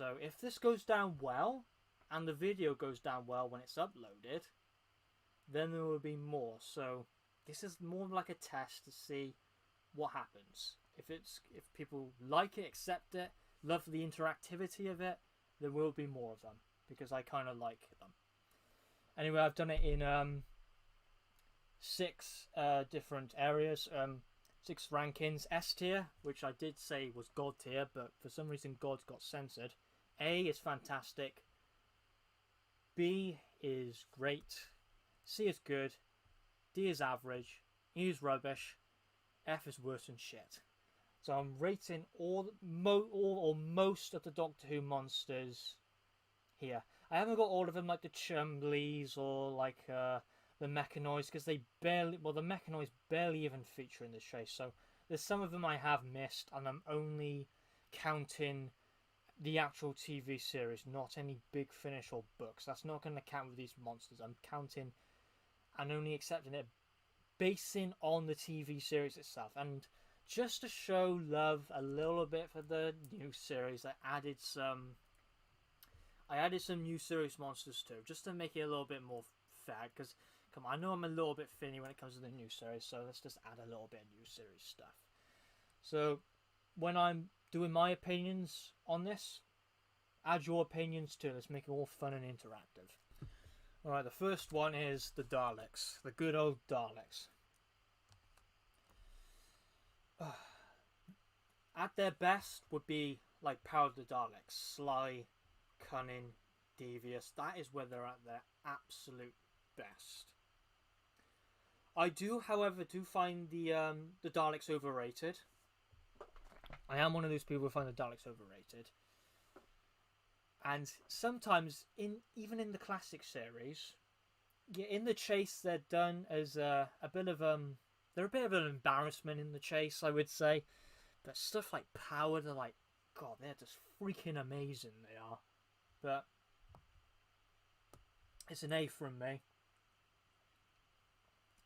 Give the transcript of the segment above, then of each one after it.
So if this goes down well, and the video goes down well when it's uploaded, then there will be more. So this is more like a test to see what happens. If people like it, accept it, love the interactivity of it, there will be more of them because I kind of like them. Anyway, I've done it in 6 different areas, 6 rankings. S tier, which I did say was God tier, but for some reason God got censored. A is fantastic. B is great. C is good. D is average. E is rubbish. F is worse than shit. So I'm rating all or most of the Doctor Who monsters here. I haven't got all of them like the Chumleys or like the Mechanoids because they barely, well, the Mechanoids barely even feature in this chase. So there's some of them I have missed, and I'm only counting the actual TV series, not any Big Finish or books. That's not going to count with these monsters. I'm counting and only accepting it basing on the TV series itself. And just to show love a little bit for the new series, I added some new series monsters too, just to make it a little bit more fair. Because, come on, I know I'm a little bit finny when it comes to the new series, so let's just add a little bit of new series stuff. So, when I'm doing my opinions on this, add your opinions too. Let's make it all fun and interactive. Alright, the first one is the Daleks. The good old Daleks. At their best would be like Power of the Daleks. Sly, cunning, devious. That is where they're at their absolute best. I do, however, find the Daleks overrated. I am one of those people who find the Daleks overrated. And sometimes, even in the classic series, in the chase, they're done as a bit of they're a bit of an embarrassment in the chase, I would say. But stuff like Power, they're like, God, they're just freaking amazing. They are. But it's an A from me.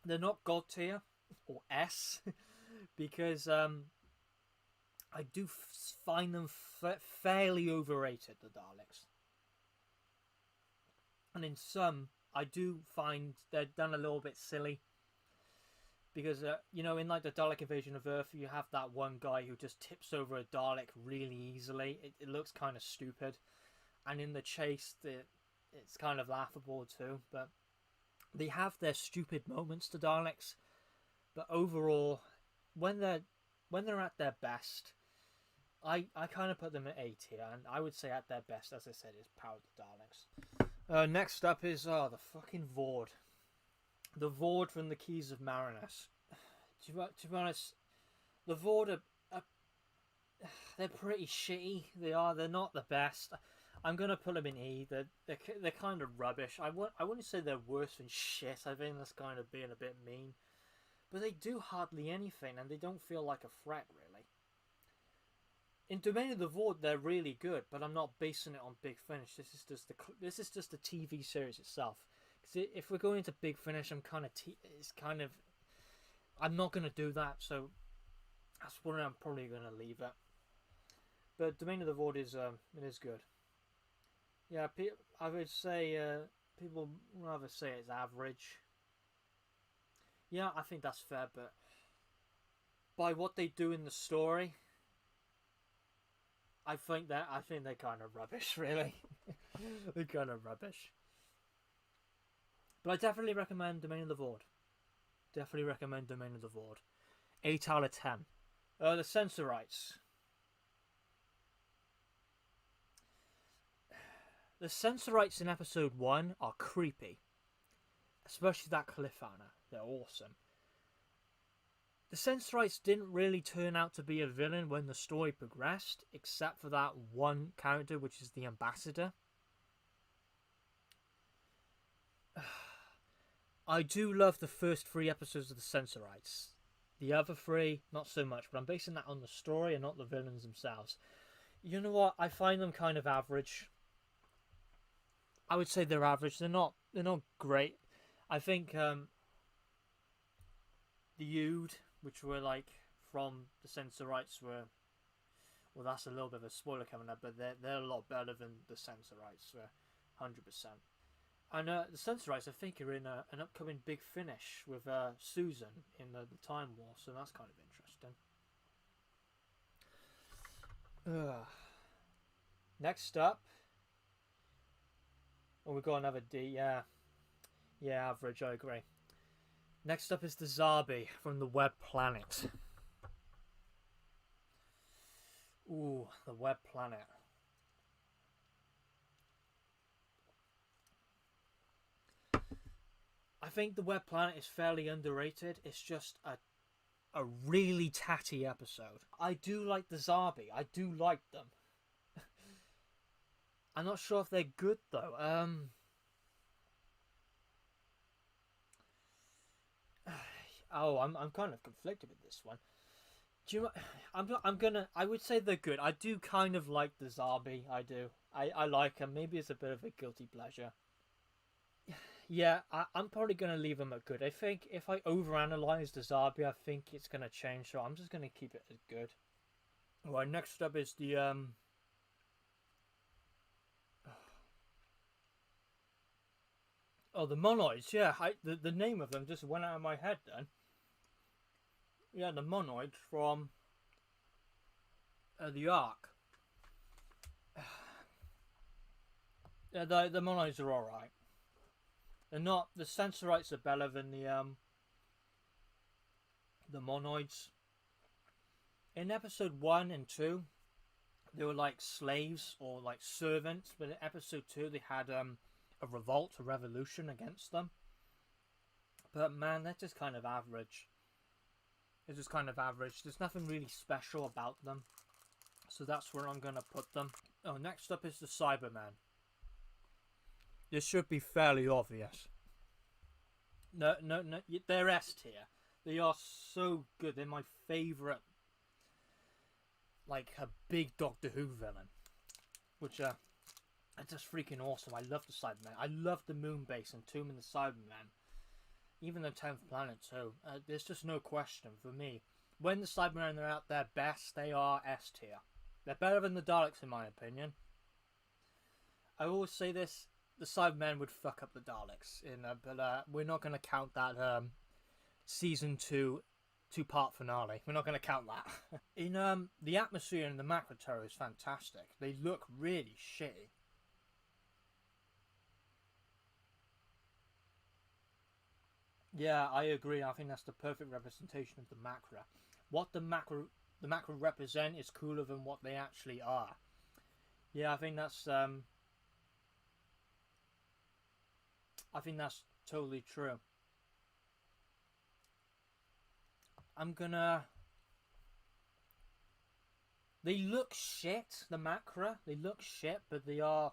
They're not God tier or S because I do find them fairly overrated, the Daleks. And in some, I do find they're done a little bit silly. Because, in like the Dalek Invasion of Earth, you have that one guy who just tips over a Dalek really easily. It looks kind of stupid. And in the chase, it's kind of laughable too. But they have their stupid moments, the Daleks. But overall, when they're at their best, I kind of put them at A tier, and I would say at their best, as I said, is Power of the Daleks. Next up is the fucking Vord. The Vord from the Keys of Marinus. To be honest, the Vord they're pretty shitty. They're not the best. I'm gonna put them in E. They're kind of rubbish. I wouldn't say they're worse than shit. I think that's kind of being a bit mean. But they do hardly anything, and they don't feel like a threat really. In Domain of the Void, they're really good, but I'm not basing it on Big Finish. This is just the TV series itself. Because if we're going into Big Finish, I'm not going to do that. So that's where I'm probably going to leave it. But Domain of the Void is good. Yeah, I would say people rather say it's average. Yeah, I think that's fair, but by what they do in the story, I think they're kind of rubbish, really. They're kind of rubbish. But I definitely recommend Domain of the Void. Definitely recommend Domain of the Void. 8 out of 10. The censor rights. The censor rights in episode 1 are creepy. Especially that cliffhanger. They're awesome. The Sensorites didn't really turn out to be a villain when the story progressed, except for that one character, which is the Ambassador. I do love the first 3 episodes of the Sensorites. The other 3, not so much, but I'm basing that on the story and not the villains themselves. You know what? I find them kind of average. I would say they're average. They're not great. I think the Ood, which were like from the Sensorites, were Well, that's a little bit of a spoiler coming up, but they're a lot better than the Sensorites, 100%. And the Sensorites, I think, are in an upcoming big finish with Susan in the Time War, so that's kind of interesting. Next up, oh, we've got another D. Yeah, average. I agree. Next up is the Zarbi from the Web Planet. Ooh, the Web Planet. I think the Web Planet is fairly underrated. It's just a really tatty episode. I do like the Zarbi. I do like them. I'm not sure if they're good though. I'm kind of conflicted with this one. Do you? I would say they're good. I do kind of like the Zarbi. I do. I like them. Maybe it's a bit of a guilty pleasure. Yeah, I'm probably gonna leave them at good. I think if I overanalyze the Zarbi, I think it's gonna change. So I'm just gonna keep it as good. Alright, next up is the oh, the Monoids. Yeah, the name of them just went out of my head then. Yeah, the Monoids from the Ark. Yeah, the Monoids are alright. They're not. The Sensorites are better than the Monoids. In episode 1 and 2, they were like slaves or like servants, but in episode 2 they had a revolt, a revolution against them. But man, they're just kind of average. They're just kind of average. There's nothing really special about them. So that's where I'm going to put them. Oh, next up is the Cybermen. This should be fairly obvious. No, they're S tier. They are so good. They're my favourite, like, a big Doctor Who villain. Which are just freaking awesome. I love the Cybermen. I love the moon base and Tomb and the Cybermen. Even the 10th planet too. There's just no question for me. When the Cybermen are at their best, they are S tier. They're better than the Daleks in my opinion. I always say this. The Cybermen would fuck up the Daleks, but we're not going to count that season 2 two-part finale. We're not going to count that. In the atmosphere in the Macra Terror is fantastic. They look really shitty. Yeah, I agree. I think that's the perfect representation of the Macra. What the Macra represent is cooler than what they actually are. Yeah, I think that's totally true. They look shit, the Macra. They look shit, but they are...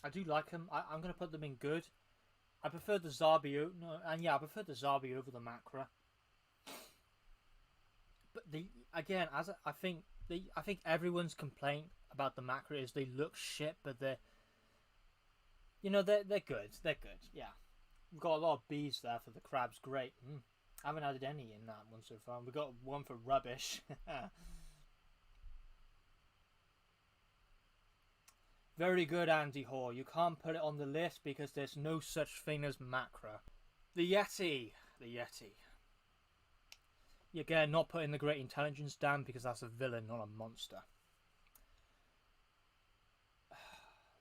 I do like them. I'm gonna put them in good. I prefer the Zarbi... I prefer the Zarbi over the Macra. But I think everyone's complaint about the Macra is they look shit, but they're good. They're good. Yeah, we've got a lot of B's there for the crabs. Great. I haven't added any in that one so far. We've got one for rubbish. Very good, Andy Hoare. You can't put it on the list because there's no such thing as Macra. The Yeti. Again, not putting the Great Intelligence down because that's a villain, not a monster.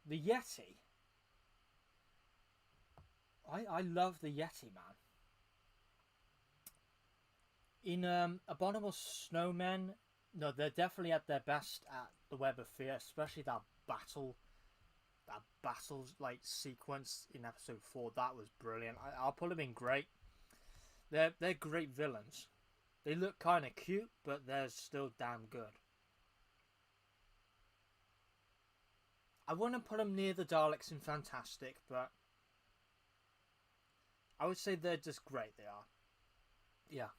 The Yeti. I love the Yeti, man. In Abominable Snowmen, no, they're definitely at their best at the Web of Fear, especially that battle like sequence in episode 4. That was brilliant. I'll put them in great. They're great villains. They look kind of cute, but they're still damn good. I wouldn't put them near the Daleks in Fantastic, but I would say they're just great. They are. Yeah.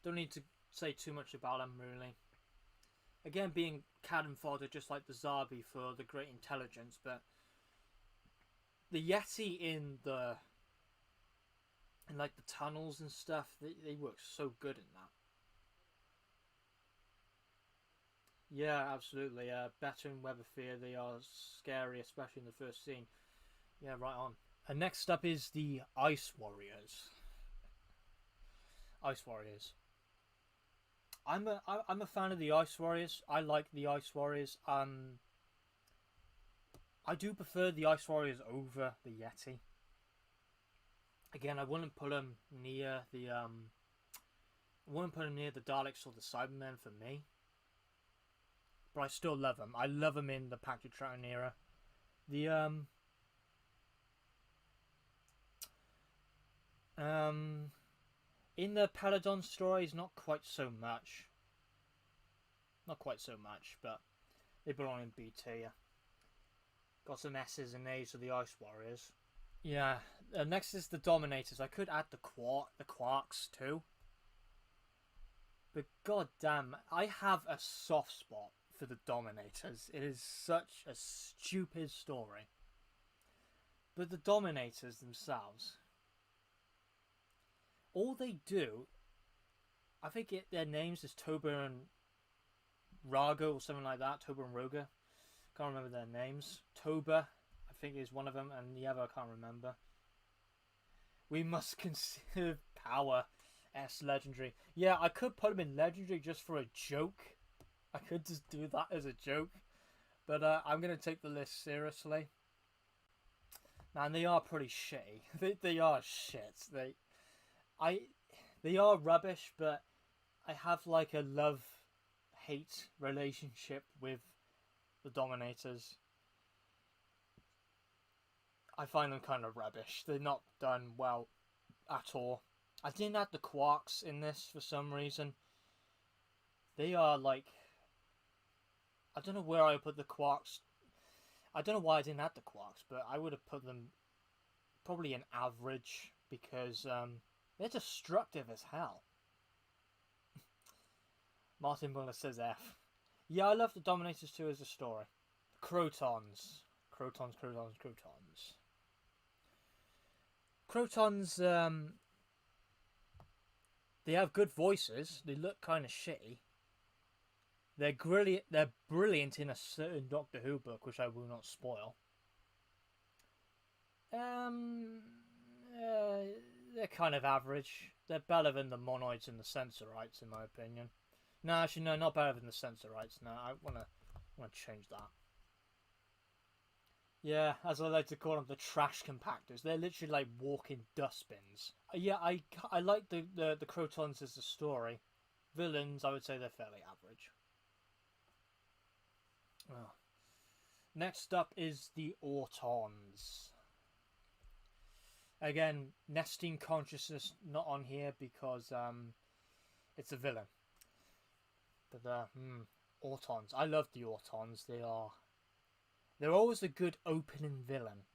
Don't need to say too much about them, really. Again, being cannon fodder, just like the Zarbi for the Great Intelligence, but the Yeti in like the tunnels and stuff, they work so good in that. Yeah, absolutely. Better in Weather Fear. They are scary, especially in the first scene. Yeah, right on. And next up is the Ice Warriors. Ice Warriors. I'm a fan of the Ice Warriors. I like the Ice Warriors. I do prefer the Ice Warriors over the Yeti. Again, I wouldn't put them near the I wouldn't put them near the Daleks or the Cybermen for me. But I still love them. I love them in the Patrick Troughton era. The in the Peladon stories, not quite so much. Not quite so much, but they belong in B tier. Got some S's and A's for the Ice Warriors. Yeah. Next is the Dominators. I could add the Quarks too. But god damn, I have a soft spot for the Dominators. It is such a stupid story. But the Dominators themselves, all they do, I think their names is Toba and Rago or something like that. Toba and Roga. Can't remember their names. Toba, I think, is one of them, and the other I can't remember. We must consider power S legendary. Yeah, I could put them in legendary just for a joke. I could just do that as a joke. But I'm going to take the list seriously. Man, they are pretty shitty. They are shit. They are rubbish, but I have like a love-hate relationship with the Dominators. I find them kind of rubbish. They're not done well at all. I didn't add the Quarks in this for some reason. They are like... I don't know where I put the Quarks. I don't know why I didn't add the Quarks, but I would have put them probably an average because they're destructive as hell. Martin Muller says F. Yeah, I love the Dominators too as a story. Crotons. Crotons. Crotons, they have good voices. They look kind of shitty. They're brilliant in a certain Doctor Who book, which I will not spoil. They're kind of average. They're better than the Monoids and the Sensorites, in my opinion. No, actually, no, not better than the Sensorites. No, I wanna change that. Yeah, as I like to call them, the trash compactors. They're literally like walking dustbins. Yeah, I like the Crotons as a story. Villains, I would say they're fairly average. Oh. Next up is the Autons. Again, Nesting Consciousness not on here because it's a villain. But Autons, I love the Autons. They're always a good opening villain.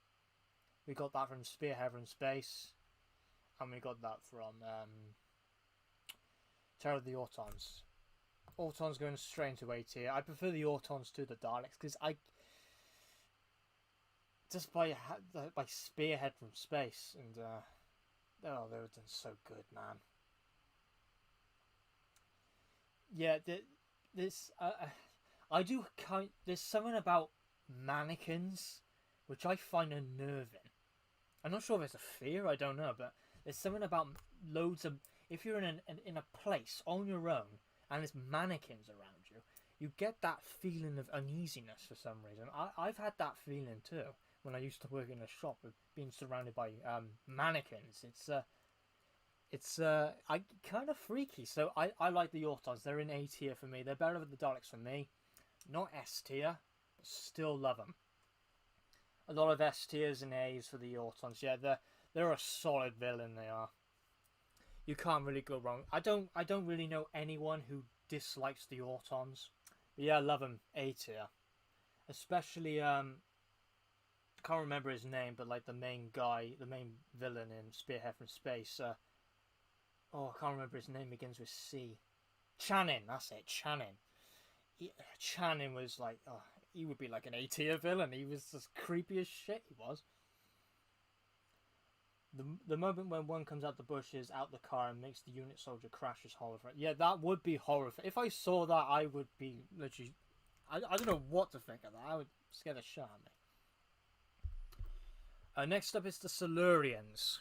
We got that from Spearhead from Space, and we got that from Terror of the Autons. Autons going straight into A tier. I prefer the Autons to the Daleks because just by Spearhead from Space and they were done so good, man. Yeah, there's something about mannequins which I find unnerving. I'm not sure if it's a fear, I don't know, but there's something about loads of... If you're in a place on your own and there's mannequins around you, you get that feeling of uneasiness for some reason. I've had that feeling too when I used to work in a shop with being surrounded by mannequins. It's kind of freaky. So I like the Autons. They're in A tier for me. They're better than the Daleks for me. Not S tier, but still love them. A lot of S tiers and A's for the Autons. Yeah, they're a solid villain. They are. You can't really go wrong. I don't really know anyone who dislikes the Autons. But yeah, I love them. A tier. Especially I can't remember his name, but like the main villain in Spearhead from Space. I can't remember his name. Begins with C. Channing. That's it. Channing. Channing was like, he would be like an A tier villain. He was just creepy as shit. He was. The moment when one comes out the bushes, out the car, and makes the unit soldier crash is horrifying. Yeah, that would be horrifying. If I saw that, I would be literally I don't know what to think of that. I would scare the shit out of me. Next up is the Silurians.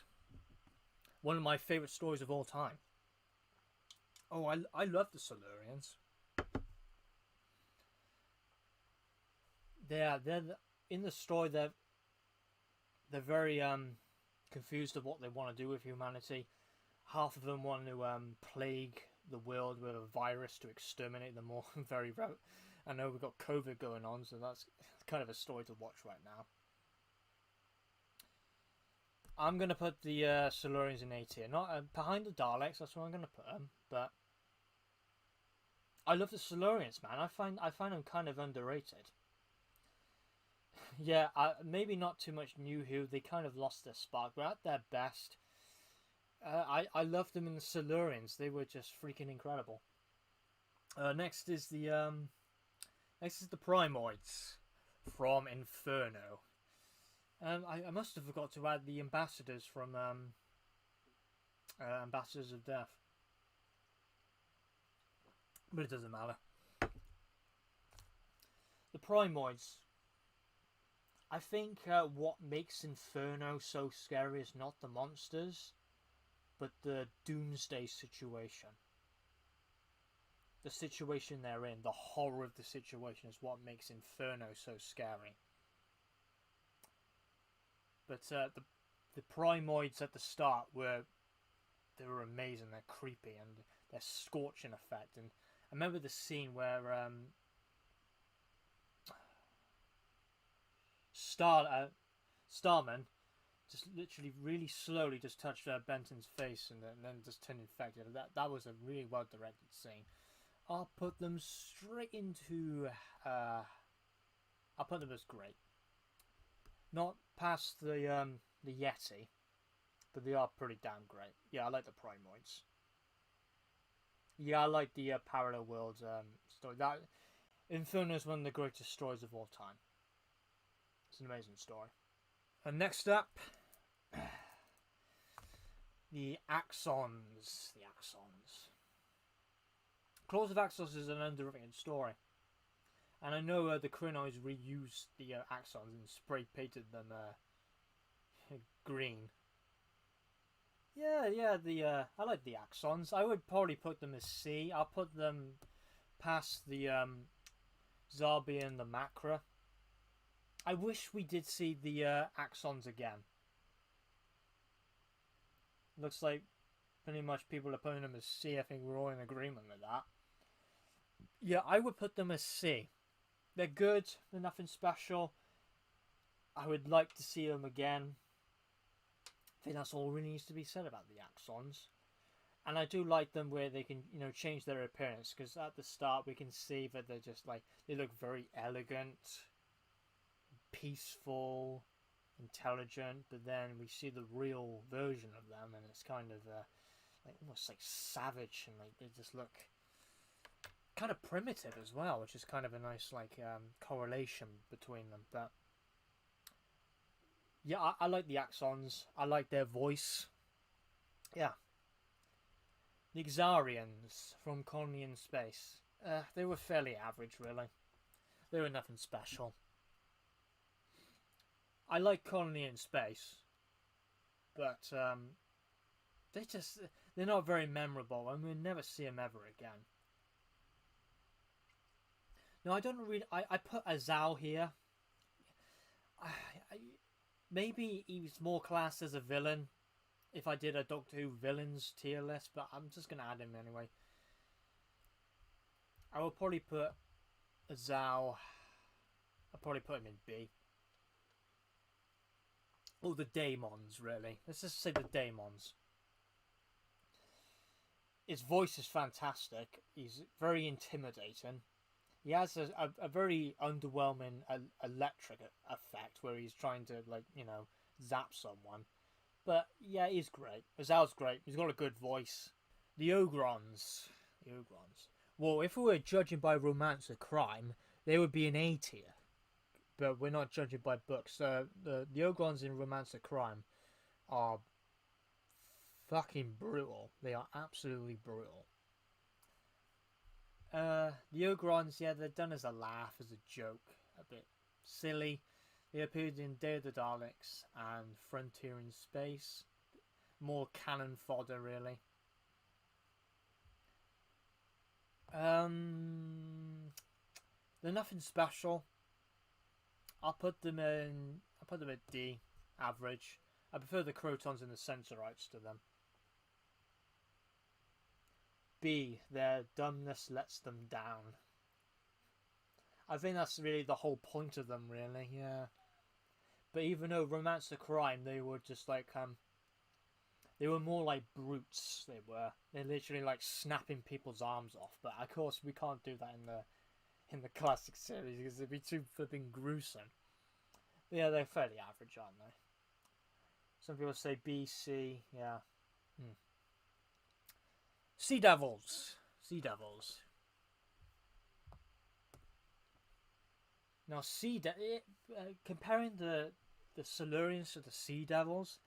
One of my favourite stories of all time. Oh, I love the Silurians. They're in the story. They're very confused of what they want to do with humanity. Half of them want to plague the world with a virus to exterminate them all. Very I know we've got COVID going on, so that's kind of a story to watch right now. I'm going to put the Silurians in A tier. Not behind the Daleks, that's where I'm going to put them. But I love the Silurians, man. I find them kind of underrated. Yeah, maybe not too much New Who. They kind of lost their spark, but at their best, I loved them in the Silurians. They were just freaking incredible. Next is the Primoids from Inferno. I must have forgot to add the ambassadors from Ambassadors of Death, but it doesn't matter. The Primoids. I think what makes Inferno so scary is not the monsters, but the doomsday situation. The situation they're in, the horror of the situation, is what makes Inferno so scary. But the Primoids at the start were amazing. They're creepy and they're scorching effect. And I remember the scene where Starman just literally really slowly just touched Benton's face and then just turned infected. That was a really well directed scene. I'll put them straight into I'll put them as great. Not past the Yeti, but they are pretty damn great. Yeah, I like the Primoids. Yeah, I like the Parallel Worlds story. That Inferno is one of the greatest stories of all time. It's an amazing story. And next up, the Axons. The Axons. Claws of Axos is an underrated story. And I know the Krynoids reused the Axons and spray painted them green. Yeah, I like the Axons. I would probably put them as C. I'll put them past the Zarbi and the Macra. I wish we did see the Axons again. Looks like pretty much people are putting them as C. I think we're all in agreement with that. Yeah, I would put them as C. They're good. They're nothing special. I would like to see them again. I think that's all really needs to be said about the Axons. And I do like them where they can, change their appearance. Because at the start we can see that they're just like, they look very elegant, peaceful, intelligent. But then we see the real version of them and it's kind of almost like savage. And like they just look kind of primitive as well, which is kind of a nice correlation between them. But yeah, I like the Axons. I like their voice. Yeah. The Xarians from Colony in Space. They were fairly average, really. They were nothing special. I like Colony in Space, but they're not very memorable, and we'll never see them ever again. No, I don't really. I put Azal here. Maybe he's more classed as a villain if I did a Doctor Who villains tier list, but I'm just going to add him anyway. I will probably put Azal. I'll probably put him in B. Or the Daemons, really. Let's just say the Daemons. His voice is fantastic. He's very intimidating. He has a very underwhelming electric effect where he's trying to, zap someone. But, yeah, he's great. Azal's great. He's got a good voice. The Ogrons. Well, if we were judging by romance or crime, they would be an A tier. But we're not judging by books. The Ogrons in romance or crime are fucking brutal. They are absolutely brutal. The Ogrons, yeah, they're done as a laugh, as a joke, a bit silly. They appeared in Day of the Daleks and Frontier in Space. More cannon fodder, really. They're nothing special. I'll put them at D, average. I prefer the Crotons and the Sensorites to them. B, their dumbness lets them down. I think that's really the whole point of them, really, yeah. But even though Romance the Crime, they were just like, they were more like brutes, they were. They're literally like snapping people's arms off. But of course, we can't do that in the classic series because it'd be too flipping gruesome. But yeah, they're fairly average, aren't they? Some people say B, C, yeah. Sea Devils. Sea Devils. Now, comparing the Silurians to the Sea Devils,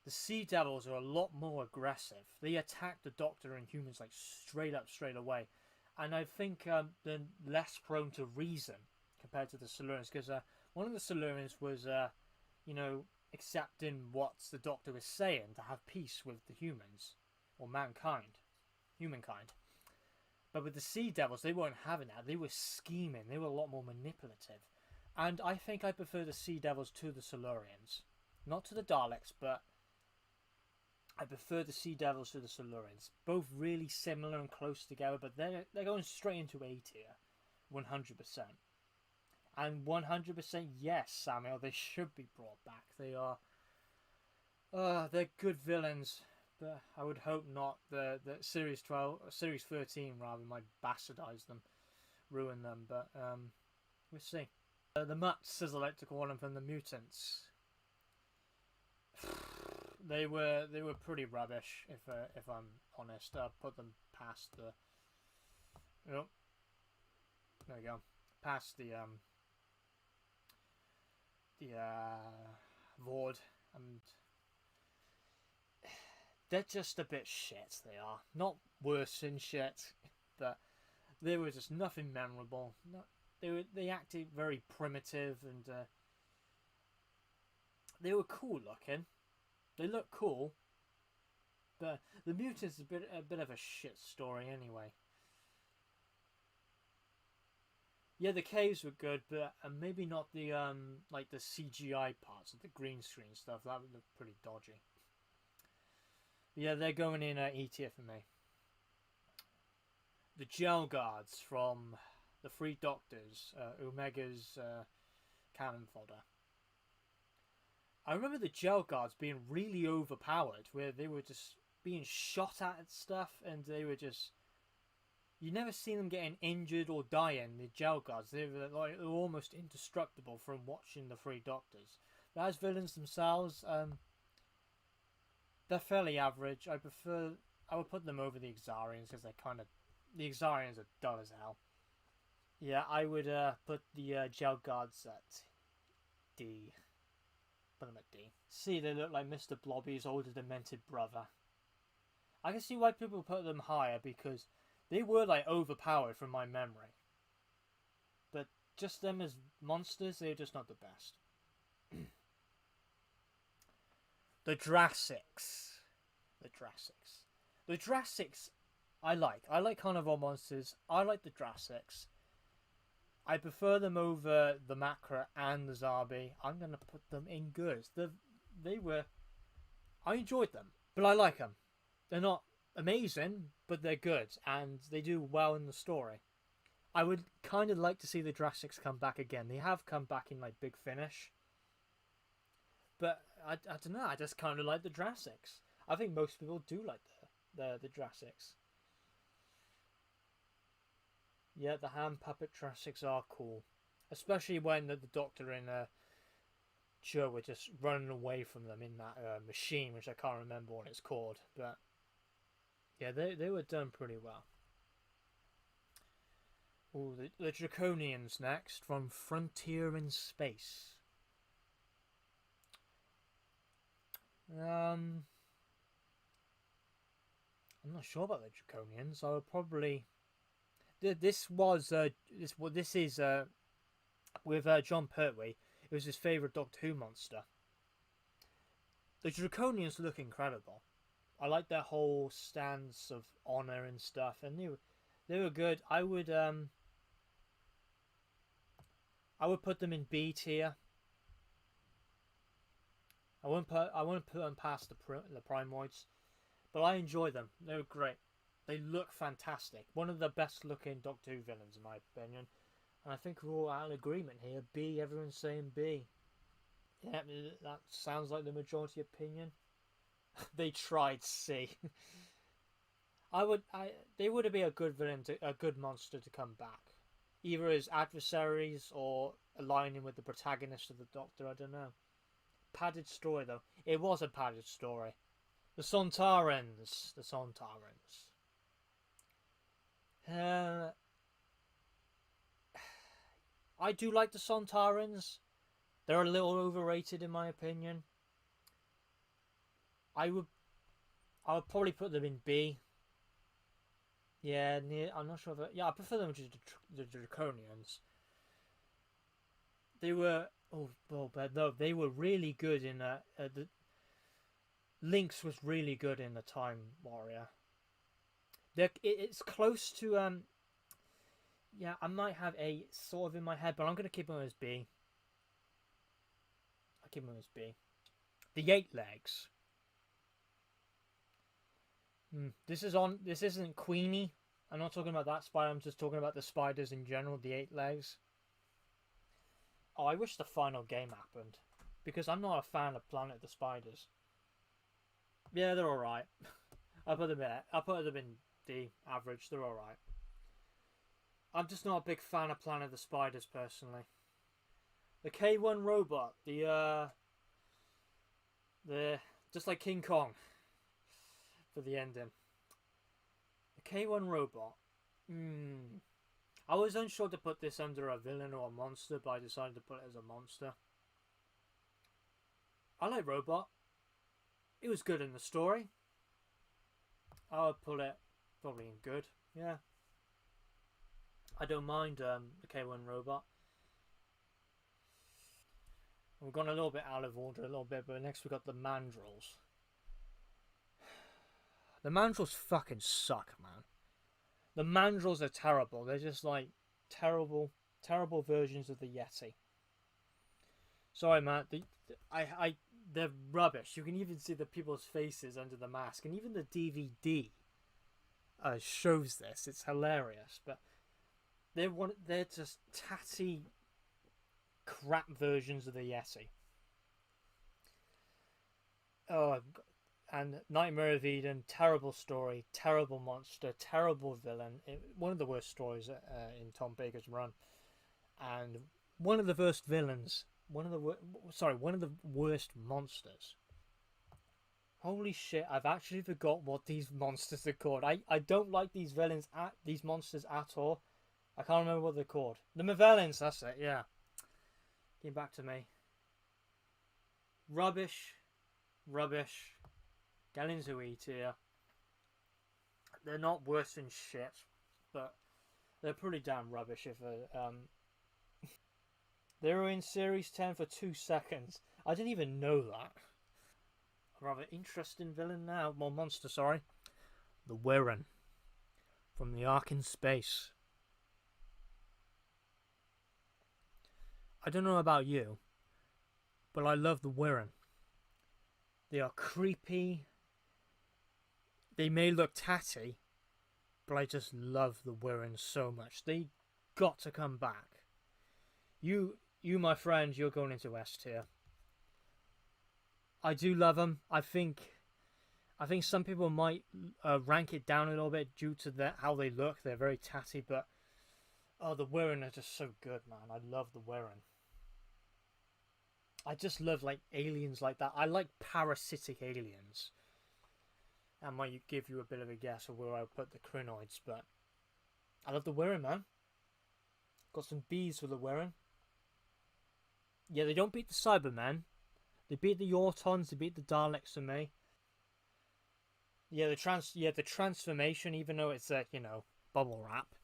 the Sea Devils are a lot more aggressive. They attack the Doctor and humans like straight up, straight away. And I think they're less prone to reason compared to the Silurians. Because one of the Silurians was, accepting what the Doctor was saying to have peace with the humans. Or humankind. But with the Sea Devils, they weren't having that. They were scheming. They were a lot more manipulative. And I think I prefer the Sea Devils to the Silurians. Not to the Daleks, but I prefer the Sea Devils to the Silurians. Both really similar and close together, but they're going straight into A tier. 100%. And 100% yes, Samuel, they should be brought back. They are... they're good villains. But I would hope not. The Series 13 rather, might bastardize them, ruin them. But we'll see. The Mutts, as I like to call them, from the Mutants. They were pretty rubbish, if I'm honest. I put them past the. Oh, there we go. Past the Vord, and they're just a bit shit. They are not worse than shit, but they were just nothing memorable. They acted very primitive, and they were cool looking. They look cool, but the Mutants is a bit of a shit story anyway. Yeah, the caves were good, but maybe not the like the CGI parts of the green screen stuff. That would look pretty dodgy. Yeah, they're going in E tier for me. The Gel Guards from the Three Doctors, Omega's cannon fodder. I remember the Gel Guards being really overpowered, where they were just being shot at and stuff, and they were just... You never seen them getting injured or dying, the Gel Guards. They were almost indestructible from watching the Three Doctors. But as villains themselves, they're fairly average. I would put them over the Exarians because the Exarians are dull as hell. Yeah, I would put the Gel Guards at D. Put them at D. See, they look like Mr. Blobby's older demented brother. I can see why people put them higher because they were like overpowered from my memory. But just them as monsters, they're just not the best. The Drassics. The Drassics I like. I like carnivore monsters. I like the Drassics. I prefer them over the Macra and the Zarbi. I'm going to put them in good. I enjoyed them, but I like them. They're not amazing, but they're good, and they do well in the story. I would kind of like to see the Drassics come back again. They have come back in like Big Finish. But I don't know, I just kind of like the Drassics. I think most people do like the Drassics. Yeah, the hand puppet Drassics are cool. Especially when the Doctor and Joe were just running away from them in that machine, which I can't remember what it's called. But yeah, they were done pretty well. Ooh, the Draconians next, from Frontier in Space. I'm not sure about the Draconians. I would probably... This is with John Pertwee. It was his favorite Doctor Who monster. The Draconians look incredible. I like their whole stance of honor and stuff, and they were good. I would put them in B tier. I wouldn't put them past the Primoids, but I enjoy them. They were great. They look fantastic. One of the best looking Doctor Who villains, in my opinion. And I think we're all out of agreement here. B, everyone's saying B. Yeah, that sounds like the majority opinion. They tried C. They would be a good villain, a good monster to come back, either as adversaries or aligning with the protagonist of the Doctor. I don't know. Padded story though. It was a padded story. The Sontarans. The Sontarans. I do like the Sontarans. They're a little overrated in my opinion. I would probably put them in B. Yeah, I'm not sure if I prefer them to the Draconians. They were but no, they were really good in the Lynx was really good in the Time Warrior. It's close to yeah, I might have A sort of in my head, but I'm gonna keep them as B. I'll keep them as B. The Eight Legs. This isn't Queenie. I'm not talking about that spider. I'm just talking about the spiders in general. The Eight Legs. Oh, I wish the final game happened, because I'm not a fan of Planet of the Spiders. Yeah, they're all right. I put them in D average. They're all right. I'm just not a big fan of Planet of the Spiders personally. The K1 robot, the just like King Kong for the ending. The K1 robot. I was unsure to put this under a villain or a monster, but I decided to put it as a monster. I like Robot. It was good in the story. I would put it probably in good. Yeah. I don't mind the K1 Robot. We've gone a little bit out of order a little bit, but next we got the Mandrills. The Mandrills fucking suck, man. The Mandrills are terrible. They're just like terrible versions of the Yeti. Sorry, man. They're rubbish. You can even see the people's faces under the mask, and even the DVD shows this. It's hilarious, but they're just tatty, crap versions of the Yeti. Oh, and Nightmare of Eden, terrible story, terrible monster, terrible villain. One of the worst stories in Tom Baker's run, and one of the worst villains. One of the worst monsters. Holy shit! I've actually forgot what these monsters are called. I don't like these these monsters at all. I can't remember what they're called. The Mavellans. That's it. Yeah. Came back to me. Rubbish. Get into E tier. They're not worse than shit, but they're pretty damn rubbish. They were in Series 10 for 2 seconds. I didn't even know that. A rather interesting villain now. Well, monster, sorry. The Wirren. From the Ark in Space. I don't know about you, but I love the Wirren. They are creepy. They may look tatty, but I just love the Wirren so much. They got to come back. You, my friend, you're going into S tier. I do love them. I think some people might rank it down a little bit due to how they look. They're very tatty, but the Wirren are just so good, man. I love the Wirren. I just love like aliens like that. I like parasitic aliens. That might give you a bit of a guess of where I put the Crinoids, but I love the Wirren, man. Got some B's for the Wirren. Yeah, they don't beat the Cybermen. They beat the Autons. They beat the Daleks for me. Yeah, the transformation, even though it's bubble wrap,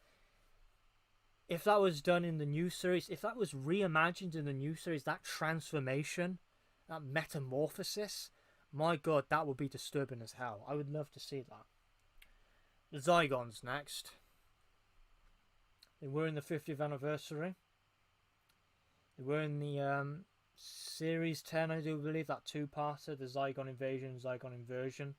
if that was done in the new series, if that was reimagined in the new series, that transformation, that metamorphosis, my god, that would be disturbing as hell. I would love to see that. The Zygons next. They were in the 50th anniversary. They were in the Series 10, I do believe, that two-parter, the Zygon Invasion, Zygon Inversion.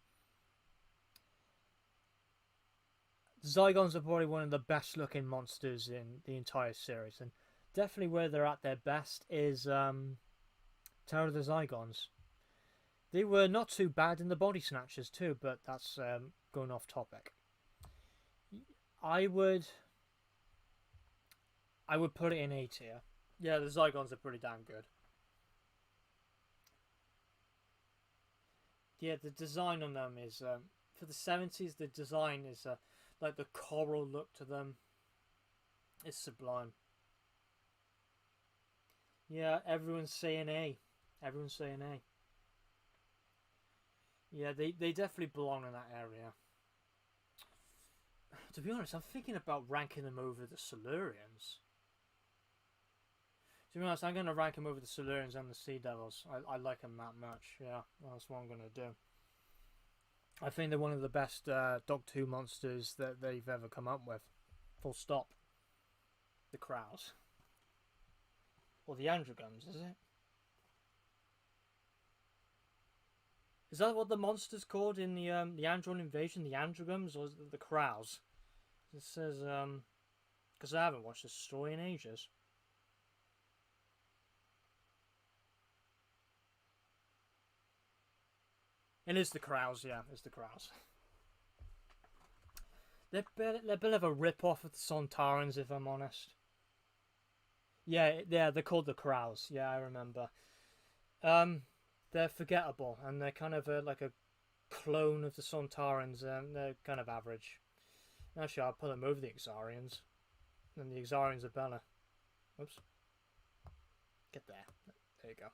The Zygons are probably one of the best looking monsters in the entire series, and definitely where they're at their best is Terror of the Zygons. They were not too bad in the Body Snatchers too, but that's going off topic. I would put it in A tier. Yeah, the Zygons are pretty damn good. Yeah, the design on them is for the 70s. The design is like the coral look to them. It's sublime. Yeah, everyone's saying A. Everyone's saying A. Yeah, they definitely belong in that area. To be honest, I'm thinking about ranking them over the Silurians. To be honest, I'm going to rank them over the Silurians and the Sea Devils. I like them that much. Yeah, that's what I'm going to do. I think they're one of the best Doctor Who monsters that they've ever come up with. Full stop. The Crows. Or the Androgons, is it? Is that what the monster's called in the Andron Invasion? The Androgons or the Crows? It says, because I haven't watched this story in ages. It is the Crows, yeah, it's the Crows. They're a bit of a rip-off of the Sontarans, if I'm honest. Yeah, they're called the Crows. Yeah, I remember. They're forgettable, and they're kind of like a clone of the Sontarans, and they're kind of average. Actually, I'll put them over the Exarians. And the Exarians are better. Oops. Get there. There you go.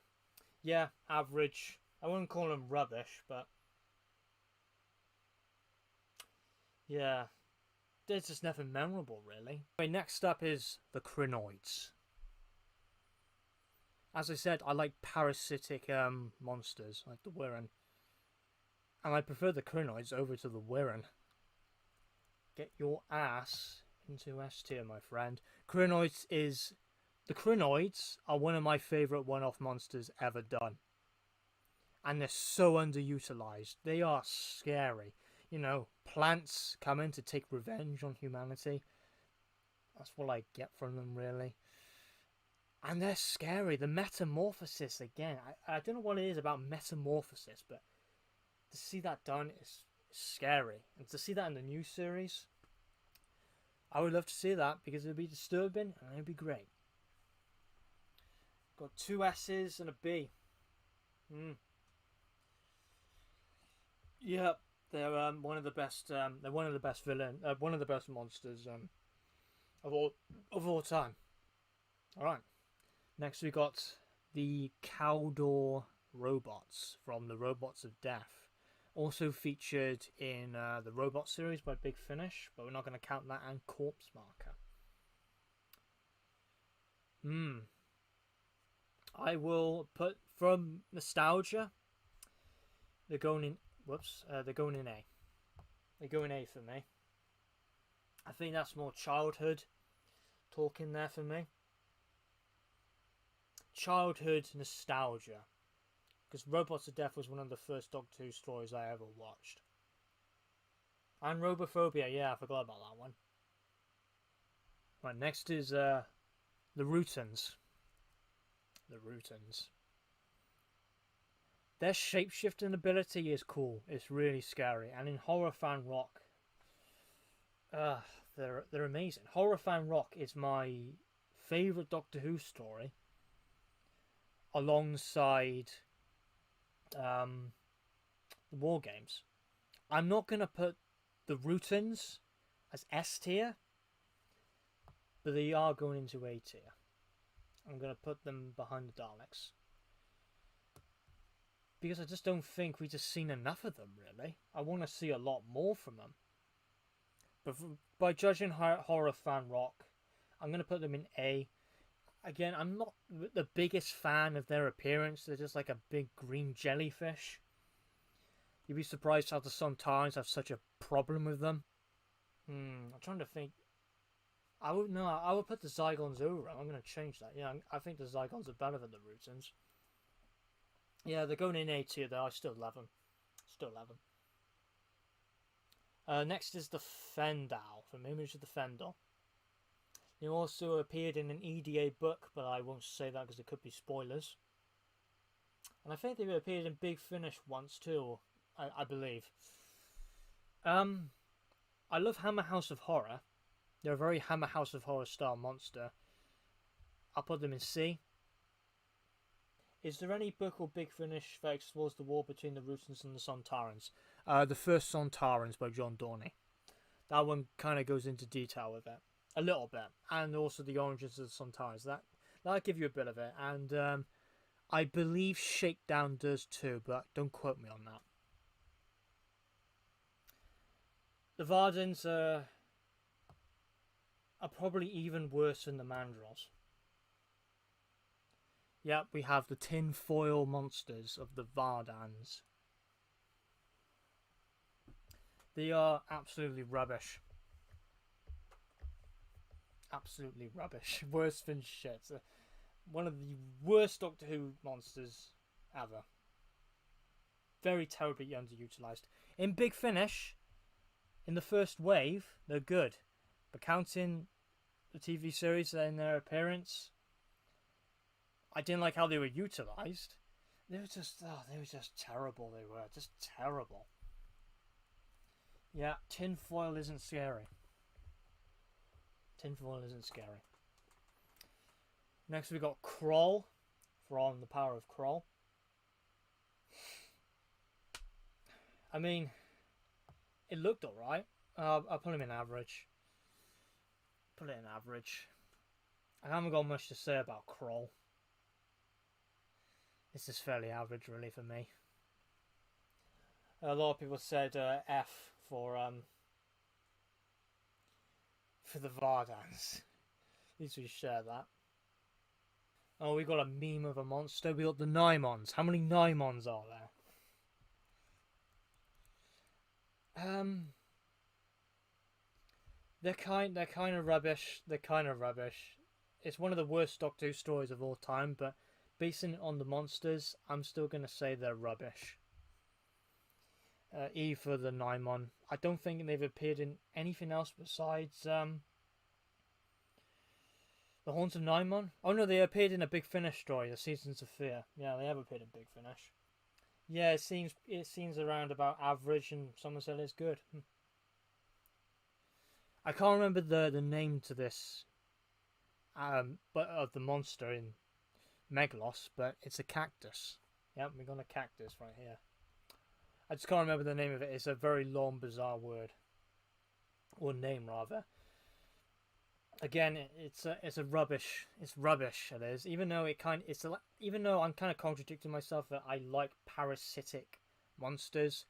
Yeah, average. I wouldn't call them rubbish, but yeah, they're just never memorable, really. Okay, next up is the Crinoids. As I said, I like parasitic monsters, like the Wirren. And I prefer the Crinoids over to the Wirren. Get your ass into S tier, my friend. The Crinoids are one of my favourite one-off monsters ever done. And they're so underutilized. They are scary. You know, plants coming to take revenge on humanity. That's what I get from them, really. And they're scary. The metamorphosis, again. I don't know what it is about metamorphosis, but to see that done is scary. And to see that in the new series, I would love to see that because it would be disturbing and it would be great. Got 2 S's and a B. Yep, they're one of the best. They're one of the best one of the best monsters of all time. All right. Next, we got the Cawdor robots from the Robots of Death. Also featured in the Robot series by Big Finish, but we're not going to count that, and Corpse Marker. I will put, from nostalgia, they're going in. They're going in A. They're going A for me. I think that's more childhood talking there for me. Childhood nostalgia. Because Robots of Death was one of the first Doctor Who stories I ever watched. And Robophobia, yeah, I forgot about that one. Right, next is the Rutans. The Rutans. Their shapeshifting ability is cool. It's really scary. And in Horror Fan Rock, they're amazing. Horror Fan Rock is my favourite Doctor Who story, alongside the War Games. I'm not going to put the Rutans as S tier, but they are going into A tier. I'm going to put them behind the Daleks. Because I just don't think we've just seen enough of them, really. I want to see a lot more from them. But by judging Horror Fan Rock I'm going to put them in A. Again, I'm not the biggest fan of their appearance. They're just like a big green jellyfish. You'd be surprised how the Sontarans have such a problem with them. I'm trying to think. I would put the Zygons over them. I'm going to change that. Yeah, I think the Zygons are better than the Rutans. Yeah, they're going in A tier though. I still love them. Still love them. Next is the Fendal from Image of the Fendal. They also appeared in an EDA book, but I won't say that because it could be spoilers. And I think they appeared in Big Finish once too, I believe. I love Hammer House of Horror. They're a very Hammer House of Horror style monster. I'll put them in C. Is there any book or Big Finish that explores the war between the Rutans and the Sontarans? The first Sontarans by John Dorney. That one kind of goes into detail with it. A little bit. And also the origins of the Sontarans. That'll give you a bit of it. And I believe Shakedown does too, but don't quote me on that. The Vardans are probably even worse than the Mandrills. Yep, we have the tinfoil monsters of the Vardans. They are absolutely rubbish. Absolutely rubbish. Worse than shit. One of the worst Doctor Who monsters ever. Very terribly underutilized. In Big Finish, in the first wave, they're good. But counting the TV series and their appearance, I didn't like how they were utilized. They were just terrible. They were just terrible. Yeah, tinfoil isn't scary. Tinfoil isn't scary. Next we got Kroll from The Power of Kroll. I mean, it looked alright. I'll put him in average. Put it in average. I haven't got much to say about Kroll. This is fairly average, really, for me. A lot of people said F for the Vardans. At least we share that. Oh, we got a meme of a monster. We got the Nymons. How many Nymons are there? They're kind of rubbish. They're kind of rubbish. It's one of the worst Doctor Who stories of all time, but basing it on the monsters, I'm still going to say they're rubbish. E for the Nymon. I don't think they've appeared in anything else besides the Haunts of Nymon. Oh no, they appeared in a Big Finish story, The Seasons of Fear. Yeah, they have appeared in Big Finish. Yeah, it seems around about average, and someone said it's good. I can't remember the name to this, but of the monster in Meglos, but it's a cactus. Yep, we got a cactus right here. I just can't remember the name of it. It's a very long, bizarre word, or name rather. Again, it's a rubbish. It's rubbish. It is. Even though even though I'm kind of contradicting myself that I like parasitic monsters,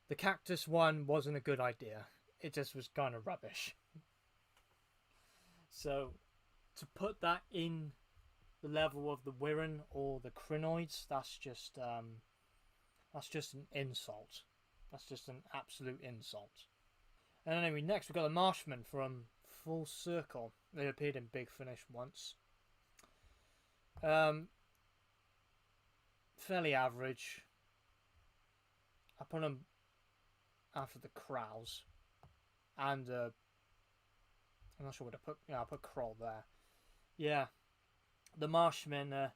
the cactus one wasn't a good idea. It just was kind of rubbish. So, to put that in the level of the Wirren or the Crinoids, that's just an insult. That's just an absolute insult. And anyway, next we've got the Marshmen from Full Circle. They appeared in Big Finish once. Fairly average. I put them after the Crows. And I'm not sure what to put. Yeah, I'll put Kroll there. Yeah, the Marshmen.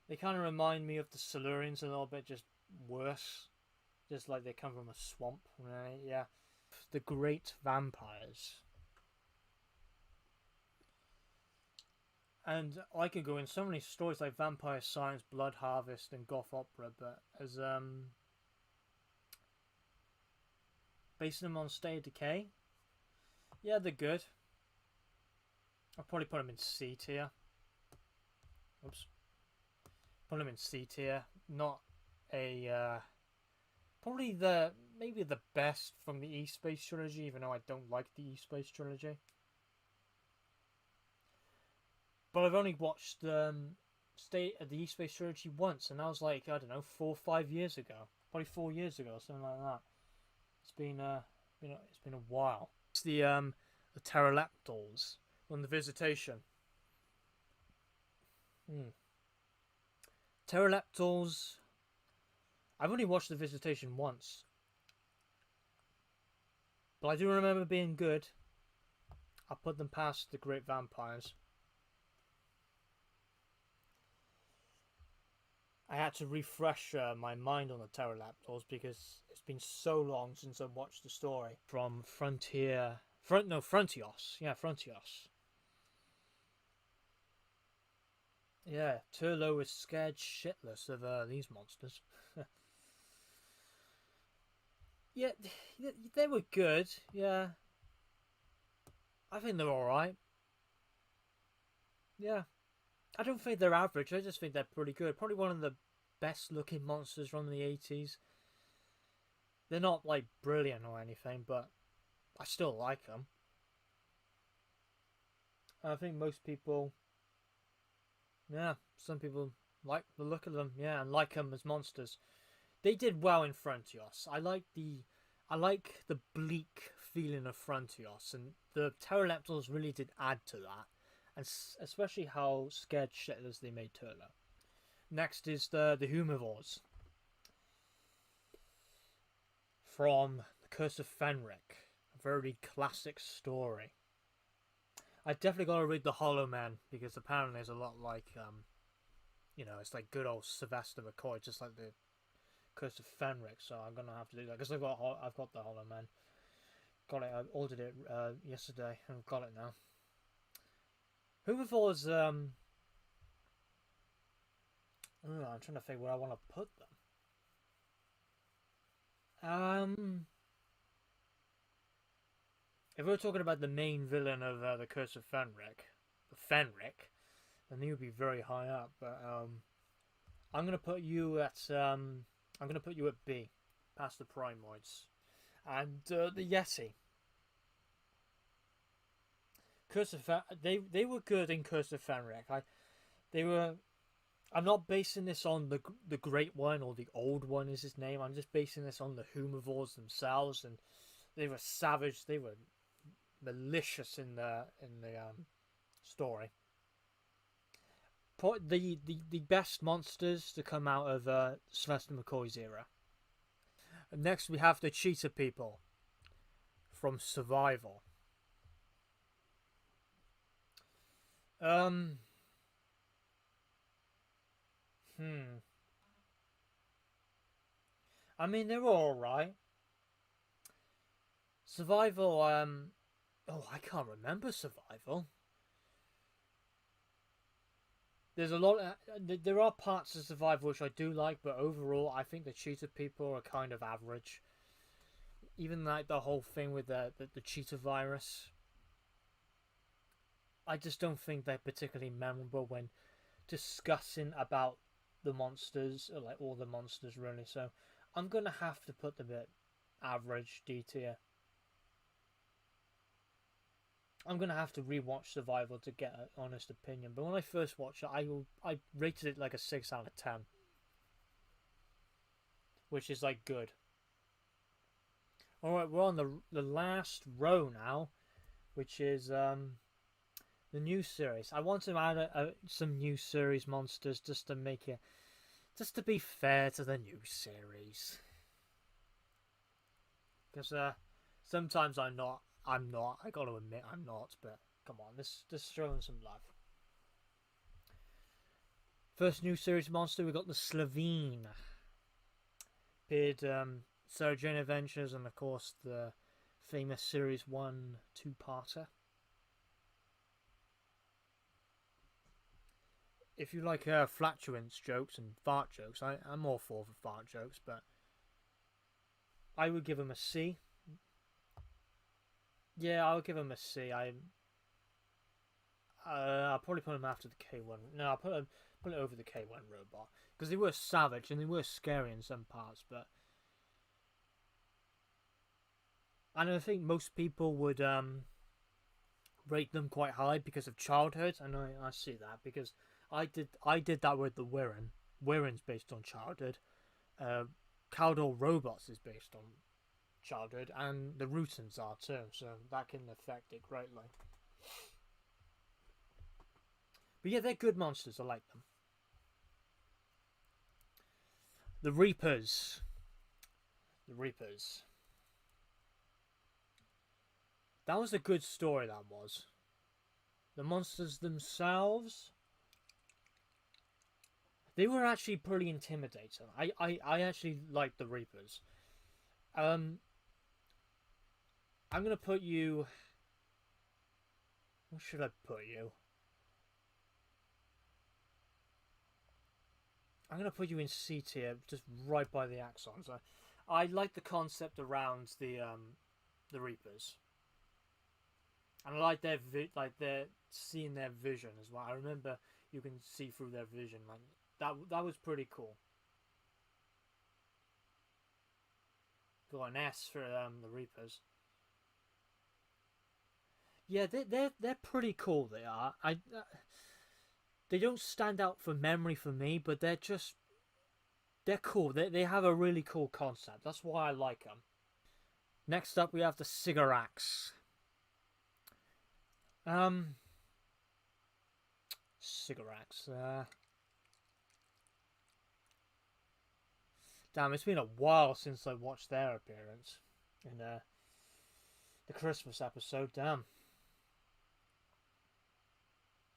They kind of remind me of the Silurians a little bit, just worse. Just like they come from a swamp. Right? Yeah. The Great Vampires. And I could go in so many stories like Vampire Science, Blood Harvest, and Goth Opera, but as basing them on State of Decay. Yeah, they're good. I'll probably put them in C tier. Oops. Put them in C tier. Not a probably maybe the best from the E-Space trilogy, even though I don't like the E-Space trilogy. But I've only watched Stay at the East Bay Trilogy once, and that was like, I don't know, 4 or 5 years ago, probably 4 years ago, something like that. It's been a while. It's the pterodactyls on the Visitation. Pterodactyls. I've only watched the Visitation once, but I do remember being good. I put them past the Great Vampires. I had to refresh my mind on the pterodactyls because it's been so long since I watched the story from Frontios. Yeah, Frontios. Yeah, Turlo is scared shitless of these monsters. Yeah, they were good. Yeah, I think they're all right. Yeah, I don't think they're average. I just think they're pretty good. Probably one of the best looking monsters from the 80s. They're not like brilliant or anything, but I still like them. I think most people, yeah, some people like the look of them, yeah, and like them as monsters. They did well in Frontios. I like the bleak feeling of Frontios, and the pterodactyls really did add to that, and especially how scared shitless they made Turlo. Next is the Humivores from The Curse of Fenric, a very classic story. I definitely got to read The Hollow Man because apparently there's a lot like it's like good old Sylvester McCoy, just like the Curse of Fenric. So I'm gonna have to do that because I've got The Hollow Man. Got it. I ordered it yesterday and got it now. Humivores. I'm trying to think where I want to put them. If we're talking about the main villain of the Curse of Fenric, then he would be very high up. But I'm gonna put you at B, past the Primoids, and the Yeti. They were good in Curse of Fenric. They were. I'm not basing this on the Great One or the Old One is his name. I'm just basing this on the Humivores themselves, and they were savage. They were malicious in the story. The best monsters to come out of Sylvester McCoy's era. And next we have the Cheetah People from Survival. I mean, they're all right. Survival. I can't remember Survival. There's a lot. There are parts of Survival which I do like, but overall, I think the Cheetah People are kind of average. Even like the whole thing with the cheetah virus. I just don't think they're particularly memorable when discussing about the monsters, or like all the monsters really. So I'm gonna have to put them at average D tier. I'm gonna have to rewatch Survival to get an honest opinion. But when I first watched it, I rated it like a 6 out of 10, which is like good. All right, we're on the last row now, which is the new series. I want to add some new series monsters just to make it, just to be fair to the new series. Because sometimes I'm not. I got to admit I'm not. But come on, let's show them some love. First new series monster, we got the Slovene. Appeared Sarah Jane Adventures and of course the famous Series 1 two-parter. If you like flatulence jokes and fart jokes, I'm all for fart jokes, but I would give him a C. Yeah, I would give him a C. I'll probably put him after the K1. No, I'll put it over the K1 robot because they were savage and they were scary in some parts, but and I think most people would rate them quite high because of childhood, and I see that because I did that with the Wirren. Wirren's based on childhood. Caldor Robots is based on childhood, and the Rootons are too, so that can affect it greatly. But yeah, they're good monsters. I like them. The Reapers. The Reapers. That was a good story, that was. The monsters themselves, they were actually pretty intimidating. I actually liked the Reapers. I'm gonna put you... Where should I put you? I'm gonna put you in C tier, just right by the Axons. I like the concept around the Reapers, and I like their seeing their vision as well. I remember you can see through their vision, like that was pretty cool. Got an S for the Reapers. Yeah, they're pretty cool. They are. They don't stand out for memory for me, but they're cool. They have a really cool concept. That's why I like them. Next up, we have the Sigarax. Sigarax. Damn, it's been a while since I watched their appearance in the Christmas episode. Damn.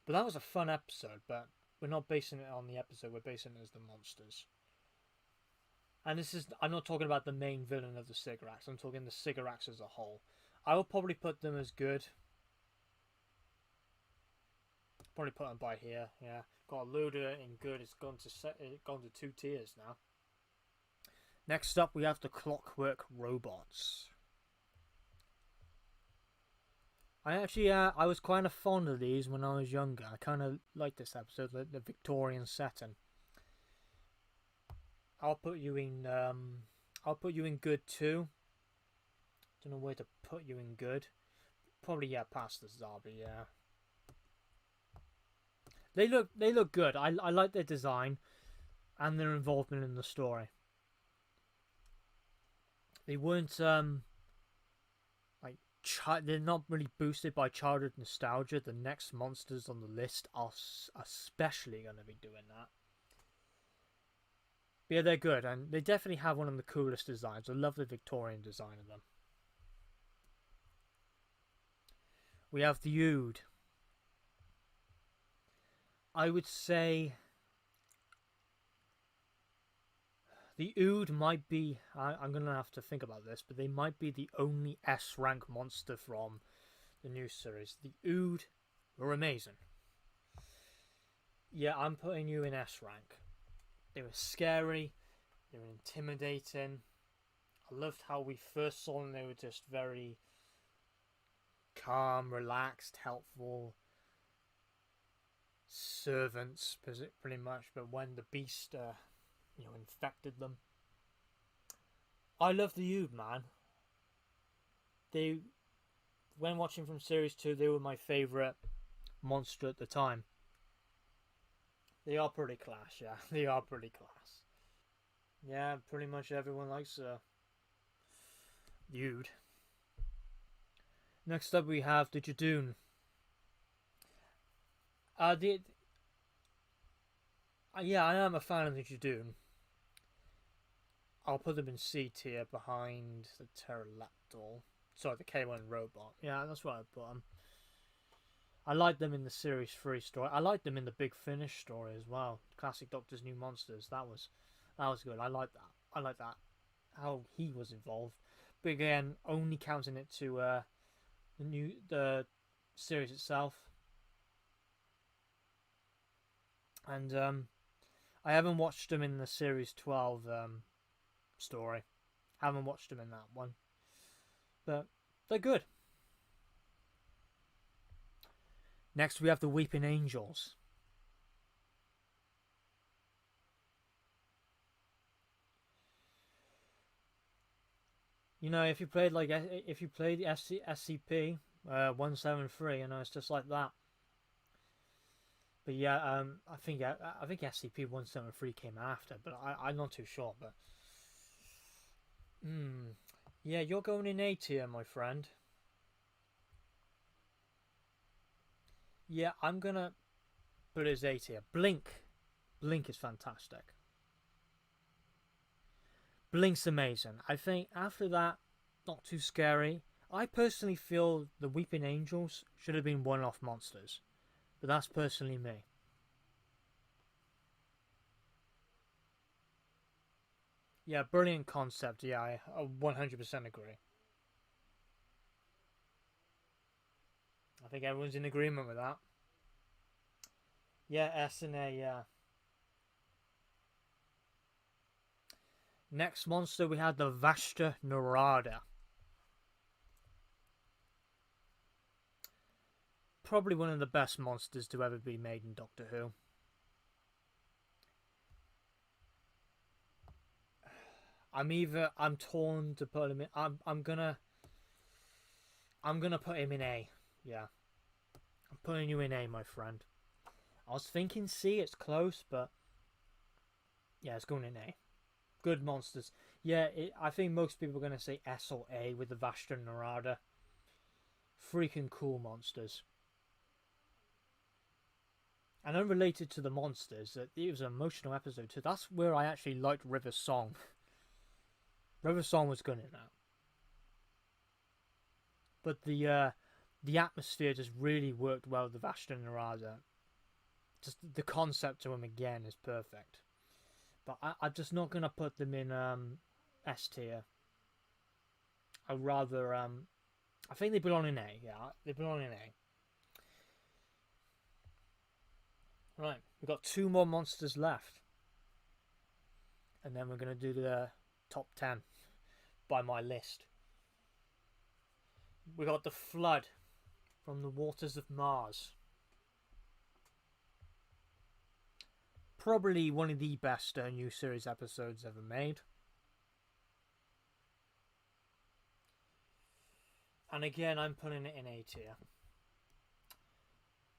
But that was a fun episode, but we're not basing it on the episode, we're basing it as the monsters. And I'm not talking about the main villain of the Sigarax, I'm talking the Sigarax as a whole. I will probably put them as good. Probably put them by here, yeah. Got Luda in good, it's gone to 2 tiers now. Next up, we have the Clockwork Robots. I was kind of fond of these when I was younger. I kind of liked this episode, the Victorian setting. I'll put you in good too. Don't know where to put you in good. Probably past the Zarbi, yeah. They look good. I like their design and their involvement in the story. They weren't they're not really boosted by childhood nostalgia. The next monsters on the list are especially going to be doing that. But yeah, they're good, and they definitely have one of the coolest designs. I love the Victorian design of them. We have the Ood. I would say the Ood might be... I'm going to have to think about this, but they might be the only S-rank monster from the new series. The Ood were amazing. Yeah, I'm putting you in S-rank. They were scary. They were intimidating. I loved how we first saw them. They were just very calm, relaxed, helpful servants, pretty much. But when the beast... infected them. I love the Ood, man. When watching from Series 2, they were my favourite monster at the time. They are pretty class, yeah. They are pretty class. Yeah, pretty much everyone likes the Ood. Next up we have the Jadoon. Yeah, I am a fan of the Jadoon. I'll put them in C tier behind the Pterodactyl. Sorry, the K1 robot. Yeah, that's what I put them. I like them in the Series 3 story. I like them in the Big Finish story as well. Classic Doctor's New Monsters. That was good. I like that. I like that. How he was involved. But again, only counting it to the series itself. And I haven't watched them in the Series 12 story. Haven't watched them in that one. But they're good. Next we have the Weeping Angels. You know, if you played the SCP, 173. You know, it's just like that. But yeah, I think SCP-173 came after, but I'm not too sure. But yeah, you're going in A tier, my friend. Yeah, I'm gonna put it as A tier. Blink is fantastic. Blink's amazing. I think after that, not too scary. I personally feel the Weeping Angels should have been one-off monsters, but that's personally me. Yeah, brilliant concept. Yeah, I 100% agree. I think everyone's in agreement with that. Yeah, S and A. Yeah. Next monster we had the Vashta Narada. Probably one of the best monsters to ever be made in Doctor Who. I'm torn to put him in. I'm gonna put him in A. Yeah, I'm putting you in A, my friend. I was thinking C. It's close, but yeah, it's going in A. Good monsters. Yeah, I think most people are gonna say S or A with the Vashta Narada. Freaking cool monsters. And unrelated to the monsters, it was an emotional episode too. That's where I actually liked River's song. River's song was good in that. But the atmosphere just really worked well with the Vashta Narada. Just the concept to him again is perfect. But I'm just not gonna put them in S tier. I'd rather I think they belong in A. Yeah, they belong in A. Right, we've got two more monsters left, and then we're gonna do the top 10 by my list. We got the Flood from the waters of Mars. Probably one of the best new series episodes ever made. And again, I'm putting it in A tier.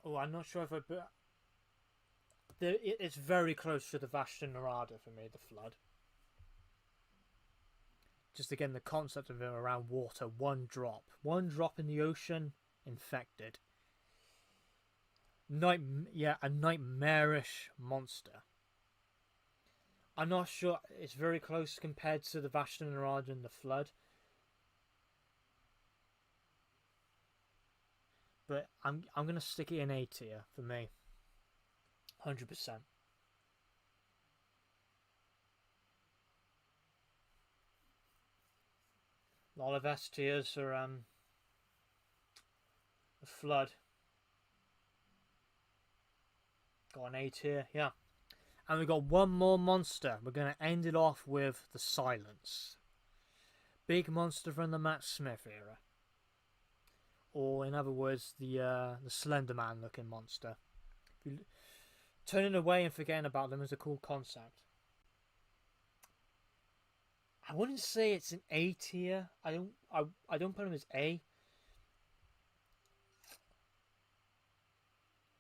Oh, I'm not sure if I put. It's very close to the Vashta Narada for me, the Flood. Just again, the concept of it around water, one drop in the ocean, infected. A nightmarish monster. I'm not sure. It's very close compared to the Vashta Narada and the Flood. But I'm gonna stick it in A tier for me. 100%. A lot of S tiers for the Flood. Got an A tier, yeah. And we got one more monster. We're gonna end it off with the Silence. Big monster from the Matt Smith era. Or in other words, the Slender Man looking monster. Turning away and forgetting about them is a cool concept. I wouldn't say it's an A tier. I don't put him as A.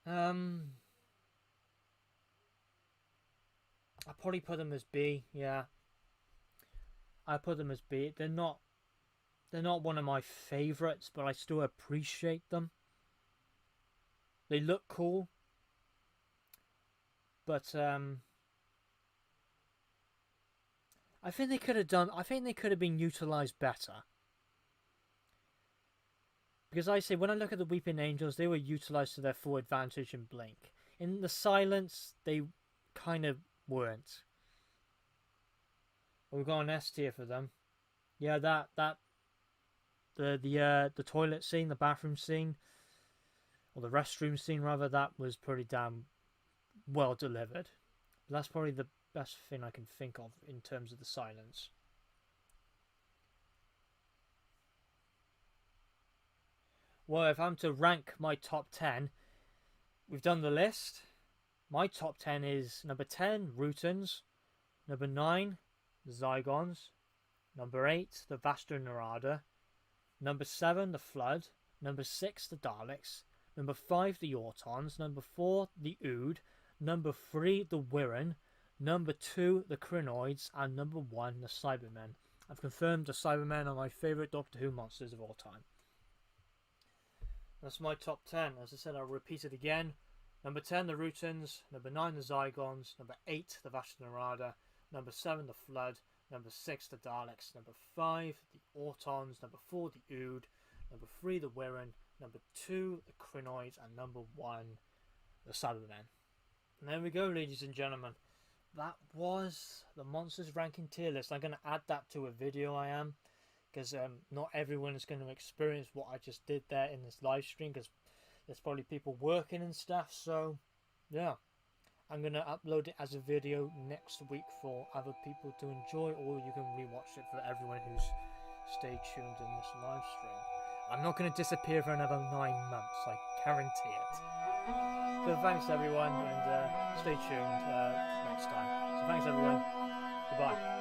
I probably put them as B. Yeah, I put them as B. They're not one of my favorites, but I still appreciate them. They look cool, but I think they could have done. I think they could have been utilized better. Because I say, when I look at the Weeping Angels, they were utilized to their full advantage in Blink. In the Silence, they kind of weren't. We've got an S tier for them. Yeah, the toilet scene, the bathroom scene, or the restroom scene rather, that was pretty damn well delivered. That's probably the best thing I can think of in terms of the Silence. Well, if I'm to rank my top 10, we've done the list. My top 10 is number 10, Rutans. Number 9, the Zygons. Number 8, the Vashta Narada. Number 7, the Flood. Number 6, the Daleks. Number 5, the Autons. Number 4, the Ood. Number 3, the Wirren. Number 2, the Crinoids. And number 1, the Cybermen. I've confirmed the Cybermen are my favourite Doctor Who monsters of all time. That's my top 10. As I said, I'll repeat it again. Number 10, the Rutans. Number 9, the Zygons. Number 8, the Vashta Nerada. Number 7, the Flood. Number 6, the Daleks. Number 5, the Autons. Number 4, the Ood. Number 3, the Wirren. Number 2, the Crinoids. And number 1, the Cybermen. And there we go, ladies and gentlemen. That was the Monsters Ranking tier list. I'm going to add that to a video, I am. Because not everyone is going to experience what I just did there in this live stream. Because there's probably people working and stuff. So, yeah. I'm going to upload it as a video next week for other people to enjoy. Or you can rewatch it for everyone who's stayed tuned in this live stream. I'm not going to disappear for another 9 months. I guarantee it. So thanks everyone. And stay tuned next time. So thanks everyone. Goodbye.